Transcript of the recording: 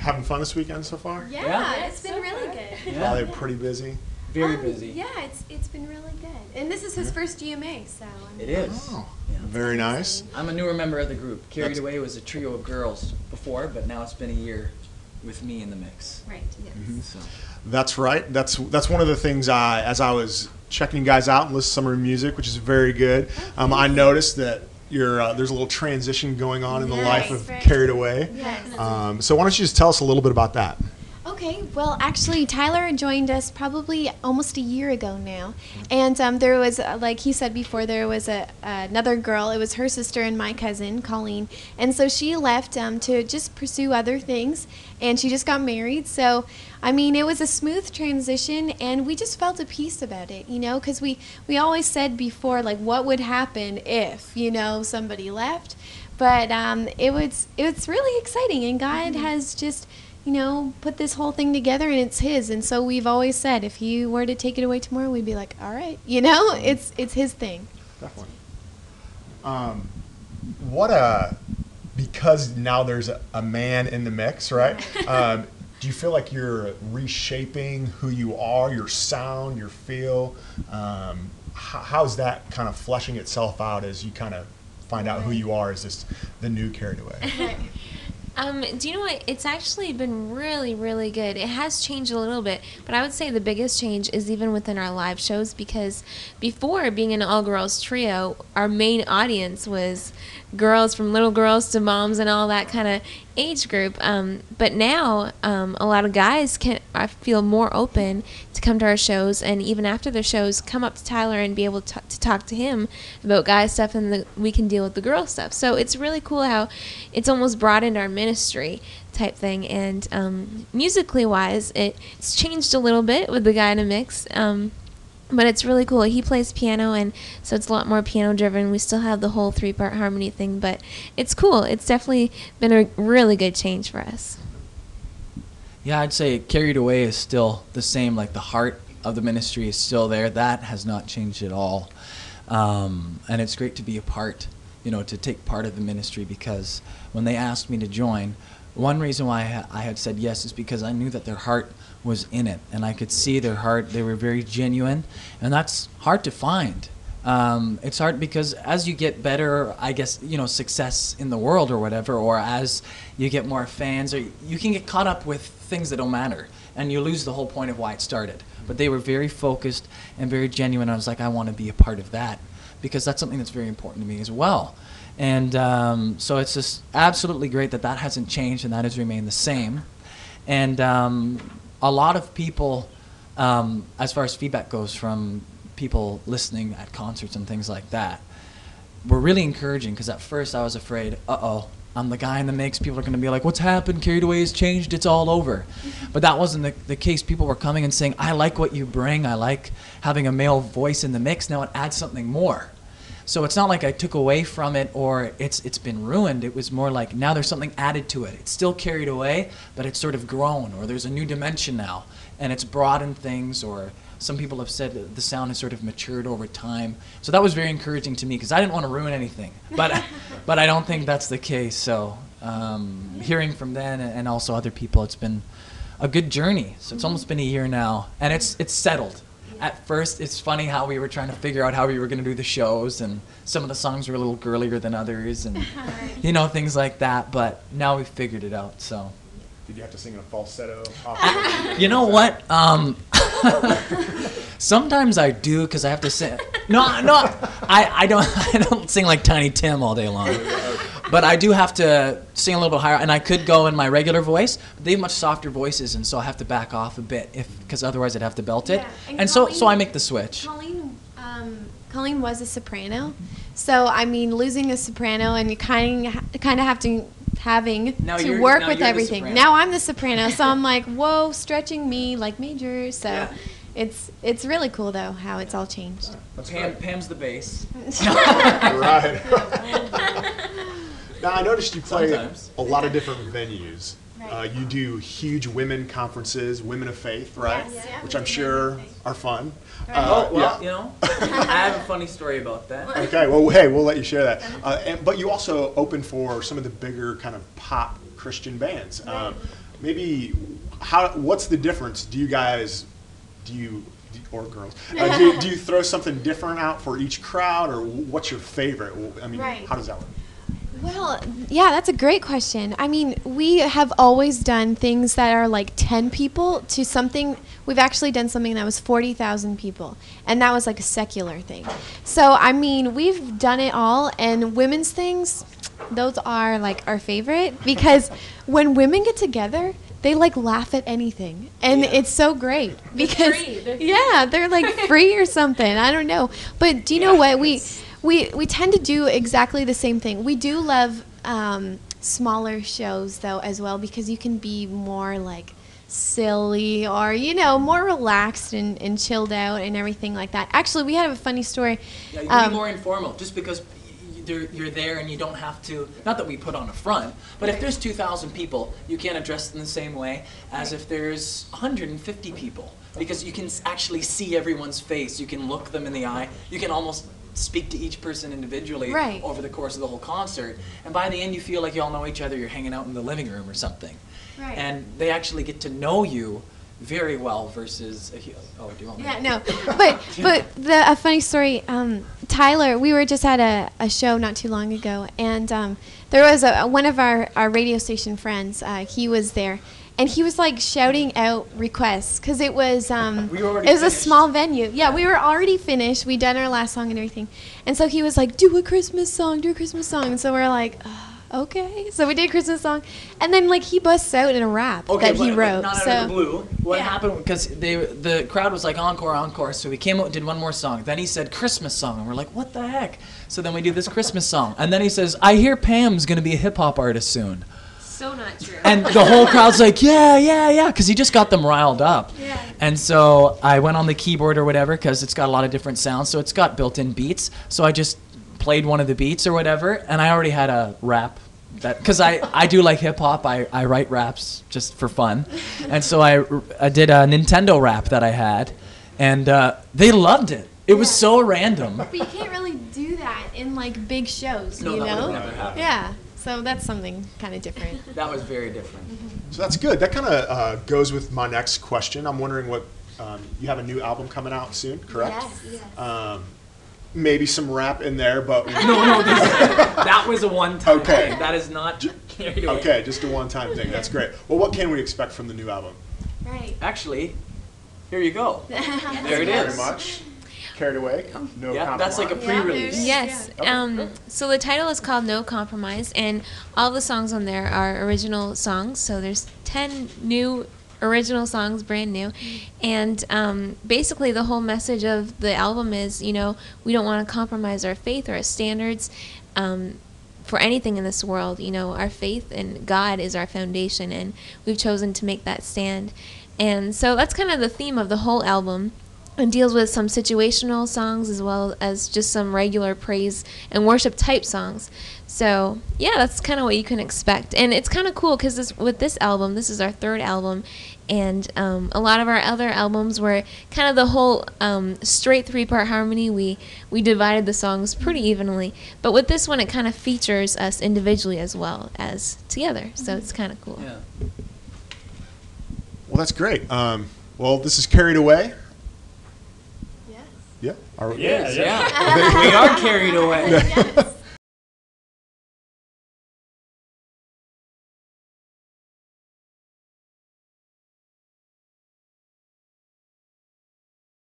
having fun this weekend so far? Yeah, it's been really good. Yeah. Probably pretty busy. Very busy. Yeah, it's been really good. And this is his first GMA, so. It is. Oh, very nice. I'm a newer member of the group. Carried Away was a trio of girls before, but now it's been a year with me in the mix. Right, yes. So. That's right. That's one of the things as I was checking you guys out and listening to some of your music, which is very good. I noticed that there's a little transition going on in the life of Carried Away. Yes. So why don't you just tell us a little bit about that? Okay, well, actually, Tyler joined us probably almost a year ago now. And there was, like he said before, there was another girl. It was her sister and my cousin, Colleen. And so she left to just pursue other things, and she just got married. So, I mean, it was a smooth transition, and we just felt at peace about it, you know, because we always said before, like, what would happen if, you know, somebody left. But it was really exciting, and God has just, you know, put this whole thing together, and it's his. And so we've always said, if he were to take it away tomorrow, we'd be like, all right, you know, it's his thing. Definitely. Because now there's a man in the mix, right? Do you feel like you're reshaping who you are, your sound, your feel? How's that kind of fleshing itself out as you kind of find out who you are as the new Carried Away? Do you know what? It's actually been really, really good. It has changed a little bit, but I would say the biggest change is even within our live shows, because before, being an all-girls trio, our main audience was girls, from little girls to moms and all that kind of age group. But now a lot of guys I feel more open to come to our shows, and even after the shows, come up to Tyler and be able to talk to him about guy stuff, and we can deal with the girl stuff. So it's really cool how it's almost broadened our ministry type thing. And musically wise, it's changed a little bit with the guy in a mix. But it's really cool. He plays piano, and so it's a lot more piano-driven. We still have the whole 3-part harmony thing, but it's cool. It's definitely been a really good change for us. Yeah, I'd say Carried Away is still the same. Like, the heart of the ministry is still there. That has not changed at all. And it's great to be a part, you know, to take part of the ministry, because when they asked me to join, one reason why I had said yes is because I knew that their heart was in it, and I could see their heart. They were very genuine, and that's hard to find. It's hard because as you get better, I guess, you know, success in the world or whatever, or as you get more fans, or you can get caught up with things that don't matter, and you lose the whole point of why it started. But they were very focused and very genuine. I was like, I want to be a part of that, because that's something that's very important to me as well. And so it's just absolutely great that hasn't changed and that has remained the same. And a lot of people, as far as feedback goes from people listening at concerts and things like that, were really encouraging, because at first I was afraid, I'm the guy in the mix, people are going to be like, what's happened, Carried Away has changed, it's all over. But that wasn't the case. People were coming and saying, I like what you bring, I like having a male voice in the mix, now it adds something more. So it's not like I took away from it or it's been ruined. It was more like now there's something added to it. It's still Carried Away, but it's sort of grown, or there's a new dimension now, and it's broadened things, or some people have said that the sound has sort of matured over time. So that was very encouraging to me, because I didn't want to ruin anything, but I don't think that's the case. So hearing from them and also other people, it's been a good journey. So it's almost been a year now, and it's settled. At first, it's funny how we were trying to figure out how we were going to do the shows, and some of the songs were a little girlier than others, and you know, things like that. But now we've figured it out. So, did you have to sing in a falsetto? You know what? Sometimes I do, because I have to sing. No, I don't sing like Tiny Tim all day long. But I do have to sing a little bit higher, and I could go in my regular voice, but they have much softer voices, and so I have to back off a bit, because otherwise I'd have to belt it. Yeah. And so I make the switch. Colleen was a soprano, so I mean, losing a soprano, and you kind of having to work with everything. Now I'm the soprano, so I'm like, whoa, stretching me like major. So yeah. It's really cool though how it's all changed. Pam's the bass. Right. Now, I noticed you play a lot of different venues. Right. You do huge women conferences, Women of Faith, right? Yes. Yeah. Which I'm sure are fun. Right. You know, I have a funny story about that. Okay, well, hey, we'll let you share that. But you also open for some of the bigger kind of pop Christian bands. maybe what's the difference? Do you or girls, do you throw something different out for each crowd, or what's your favorite? I mean, Right. how does that work? Well, yeah, that's a great question. I mean, we have always done things that are like 10 people to something. We've actually done something that was 40,000 people, and that was like a secular thing. So, I mean, we've done it all, and women's things, those are like our favorite, because when women get together, they like laugh at anything, and it's so great because they're like free or something. I don't know, but do you know what we tend to do exactly the same thing. We do love smaller shows though as well, because you can be more like silly or more relaxed and chilled out and everything like that. Actually, we have a funny story. Yeah, you can be more informal, just because you're there and you don't have to, not that we put on a front, but if there's 2,000 people, you can't address them the same way as if there's 150 people, because you can actually see everyone's face, you can look them in the eye, you can almost speak to each person individually over the course of the whole concert, and by the end you feel like you all know each other, you're hanging out in the living room or something. Right. And they actually get to know you very well versus do you want me to? No, but a funny story, Tyler, we were just at a show not too long ago, and there was one of our radio station friends, he was there, and he was like shouting out requests, because it was a small venue. Yeah, we were already finished, we'd done our last song and everything, and so he was like, do a Christmas song, and so we're like, okay, so we did a Christmas song, and then like he busts out in a rap that he wrote. Not out of the blue. What happened? Because the crowd was like encore, so we came out and did one more song. Then he said Christmas song, and we're like, what the heck? So then we do this Christmas song, and then he says, I hear Pam's gonna be a hip hop artist soon. So not true. And the whole crowd's like, yeah, because he just got them riled up. Yeah. And so I went on the keyboard or whatever, because it's got a lot of different sounds, so it's got built-in beats. So I just played one of the beats or whatever, and I already had a rap. Because I do like hip-hop, I write raps just for fun. And so I did a Nintendo rap that I had, and they loved it. It was so random. But you can't really do that in like big shows, that would never happen. Yeah. So that's something kind of different. That was very different. So that's good. That kind of goes with my next question. I'm wondering what you have a new album coming out soon, correct? Yes. Maybe some rap in there, but no, that was a one-time thing. That is not carried away. Okay, just a one-time thing. That's great. Well, what can we expect from the new album? Right. Actually, here you go. There it is. Very much. Carried Away. No Compromise. That's like a pre-release. Yes. So the title is called No Compromise, and all the songs on there are original songs. So there's 10 new original songs, brand new, and basically the whole message of the album is, we don't want to compromise our faith or our standards for anything in this world. Our faith in God is our foundation, and we've chosen to make that stand. And so that's kind of the theme of the whole album, and deals with some situational songs as well as just some regular praise and worship type songs. So yeah, that's kind of what you can expect. And it's kind of cool because with this album, this is our third album, and a lot of our other albums were kind of the whole straight 3-part harmony. We divided the songs pretty evenly, but with this one, it kind of features us individually as well as together. So it's kind of cool. Yeah. Well, that's great. Well, this is Carried Away. Yes. Yeah. Yeah. We are carried away. Yes.